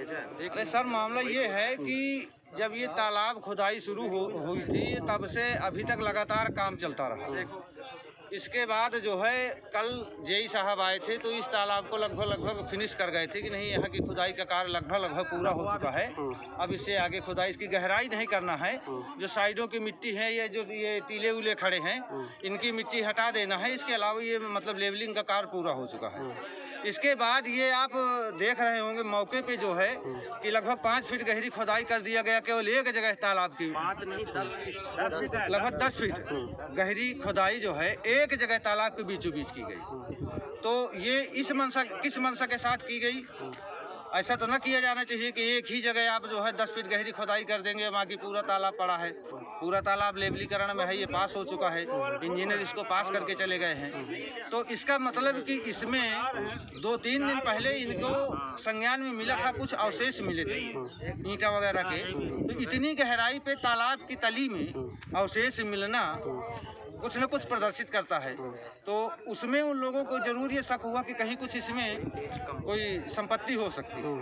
अरे सर, मामला ये है कि जब ये तालाब खुदाई शुरू हुई थी तब से अभी तक लगातार काम चलता रहा। इसके बाद जो है कल जेई साहब आए थे तो इस तालाब को लगभग फिनिश कर गए थे कि नहीं, यहाँ की खुदाई का कार्य लगभग पूरा हो चुका है। अब इससे आगे खुदाई, इसकी गहराई नहीं करना है। जो साइडों की मिट्टी है, ये टीले उले खड़े हैं, इनकी मिट्टी हटा देना है। इसके अलावा ये मतलब लेवलिंग का कार्य पूरा हो चुका है। इसके बाद ये आप देख रहे होंगे मौके पे जो है कि लगभग 5 फीट गहरी खुदाई कर दिया गया, केवल एक जगह तालाब की 5 नहीं 10 फीट, लगभग 10 फीट गहरी खुदाई जो है एक जगह तालाब के बीचों बीच की गई। तो ये किस मंशा के साथ की गई? ऐसा तो ना किया जाना चाहिए कि एक ही जगह आप जो है 10 फीट गहरी खुदाई कर देंगे, बाकी पूरा तालाब पड़ा है। पूरा तालाब लेवलीकरण में है, ये पास हो चुका है, इंजीनियर इसको पास करके चले गए हैं। तो इसका मतलब कि इसमें 2-3 दिन पहले इनको संज्ञान में मिला था, कुछ अवशेष मिले थे ईंटा वगैरह के। तो इतनी गहराई पे तालाब की तली में अवशेष मिलना कुछ न कुछ प्रदर्शित करता है। तो उसमें उन लोगों को जरूर ये शक हुआ कि कहीं कुछ इसमें कोई संपत्ति हो सकती है।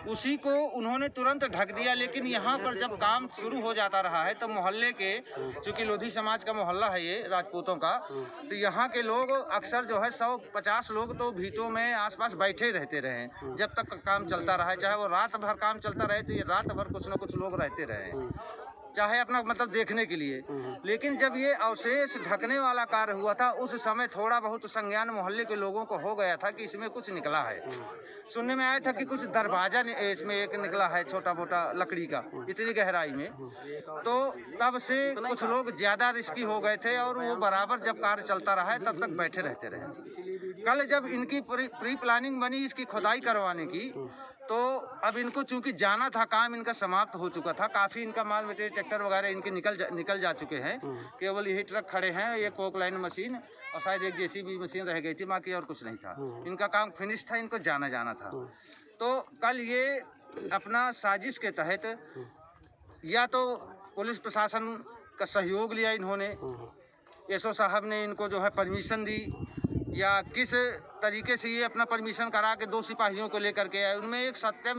उसी को उन्होंने तुरंत ढक दिया। लेकिन यहाँ पर जब काम शुरू हो जाता रहा है तो मोहल्ले के, चूँकि लोधी समाज का मोहल्ला है ये राजपूतों का, तो यहाँ के लोग अक्सर जो है 150 लोग तो भीटों में आसपास बैठे रहते रहे जब तक काम चलता रहा। चाहे वो रात भर काम चलता रहे तो ये रात भर कुछ न कुछ लोग रहते रहे, चाहे अपना मतलब देखने के लिए। लेकिन जब ये अवशेष ढकने वाला कार्य हुआ था उस समय थोड़ा बहुत संज्ञान मोहल्ले के लोगों को हो गया था कि इसमें कुछ निकला है। सुनने में आया था कि कुछ दरवाजा इसमें एक निकला है, छोटा मोटा लकड़ी का, इतनी गहराई में। तो तब से कुछ लोग ज़्यादा रिस्की हो गए थे और वो बराबर जब कार्य चलता रहा है तब तक बैठे रहते रहे। कल जब इनकी प्री प्लानिंग बनी इसकी खुदाई करवाने की, तो अब इनको चूंकि जाना था, काम इनका समाप्त हो चुका था, काफ़ी इनका माल मटेरियल ट्रैक्टर वगैरह इनके निकल जा चुके हैं। केवल यही ट्रक खड़े हैं, एक कोक लाइन मशीन और शायद एक जेसीबी मशीन रह गई थी, बाकी और कुछ नहीं था। इनका काम फिनिश था, इनको जाना था। तो कल ये अपना साजिश के तहत या तो पुलिस प्रशासन का सहयोग लिया इन्होंने, एसओ साहब ने इनको जो है परमिशन दी, या किस तरीके से ये अपना परमिशन करा के 2 सिपाहियों को लेकर के आए। उनमें एक सत्यम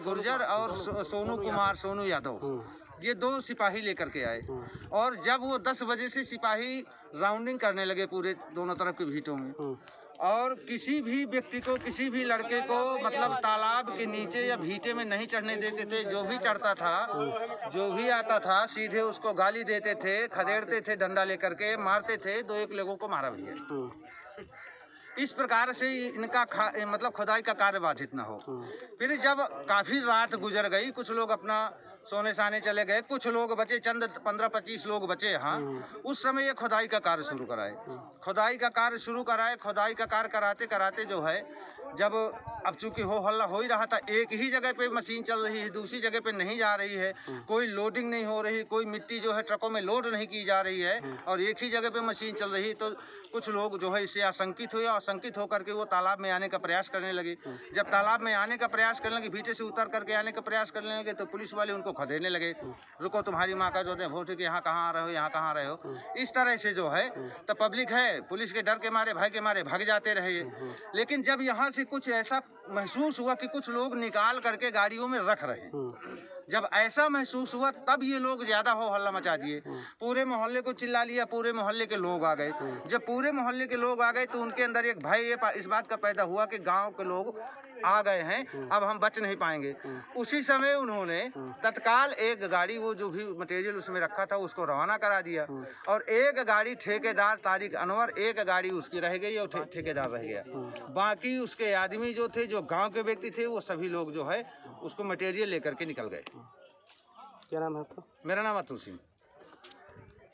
गुर्जर और सोनू यादव, ये 2 सिपाही लेकर के आए। और जब वो 10 बजे से सिपाही राउंडिंग करने लगे पूरे दोनों तरफ के भीटों में, और किसी भी व्यक्ति को, किसी भी लड़के को मतलब तालाब के नीचे या भीटे में नहीं चढ़ने देते थे। जो भी चढ़ता था, जो भी आता था, सीधे उसको गाली देते थे, खदेड़ते थे, डंडा लेकर के मारते थे। 2-1 लोगों को मारा भी है। इस प्रकार से इनका मतलब खुदाई का कार्य बाधित ना हो। फिर जब काफ़ी रात गुजर गई, कुछ लोग अपना सोने साने चले गए, कुछ लोग बचे, चंद 15-25 लोग बचे यहाँ। उस समय ये खुदाई का कार्य शुरू कराए। खुदाई का कार्य कराते कराते जो है, जब अब चूंकि हो हल्ला हो ही रहा था, एक ही जगह पे मशीन चल रही है, दूसरी जगह पे नहीं जा रही है, कोई लोडिंग नहीं हो रही, कोई मिट्टी जो है ट्रकों में लोड नहीं की जा रही है, और एक ही जगह पे मशीन चल रही। तो कुछ लोग जो है इससे आशंकित हुए, आशंकित होकर के वो तालाब में आने का प्रयास करने लगे। जब तालाब में आने का प्रयास करने लगे, भीटे से उतर करके आने का प्रयास करने लगे, तो पुलिस वाले उनको खदेड़ने लगे, रुको तुम्हारी माँ का जो है वोट कि यहाँ कहाँ आ रहे हो, यहाँ कहाँ आ रहे हो। इस तरह से जो है, तो पब्लिक है, पुलिस के डर के मारे, भय के मारे भाग जाते रहे। लेकिन जब यहाँ से कुछ ऐसा महसूस हुआ कि कुछ लोग निकाल करके गाड़ियों में रख रहे हैं, जब ऐसा महसूस हुआ तब ये लोग ज़्यादा हो हल्ला मचा दिए, पूरे मोहल्ले को चिल्ला लिया, पूरे मोहल्ले के लोग आ गए। जब पूरे मोहल्ले के लोग आ गए तो उनके अंदर एक भय इस बात का पैदा हुआ कि गांव के लोग आ गए हैं, अब हम बच नहीं पाएंगे। उसी समय उन्होंने तत्काल एक गाड़ी, वो जो भी मटेरियल उसमें रखा था, उसको रवाना करा दिया, और एक गाड़ी ठेकेदार तारिक अनवर, एक गाड़ी उसकी रह गई और ठेकेदार रह गया। बाकी उसके आदमी जो थे, जो गांव के व्यक्ति थे, वो सभी लोग जो है उसको मटेरियल लेकर के निकल गए। क्या नाम है आपका? मेरा नाम अतुल सिंह।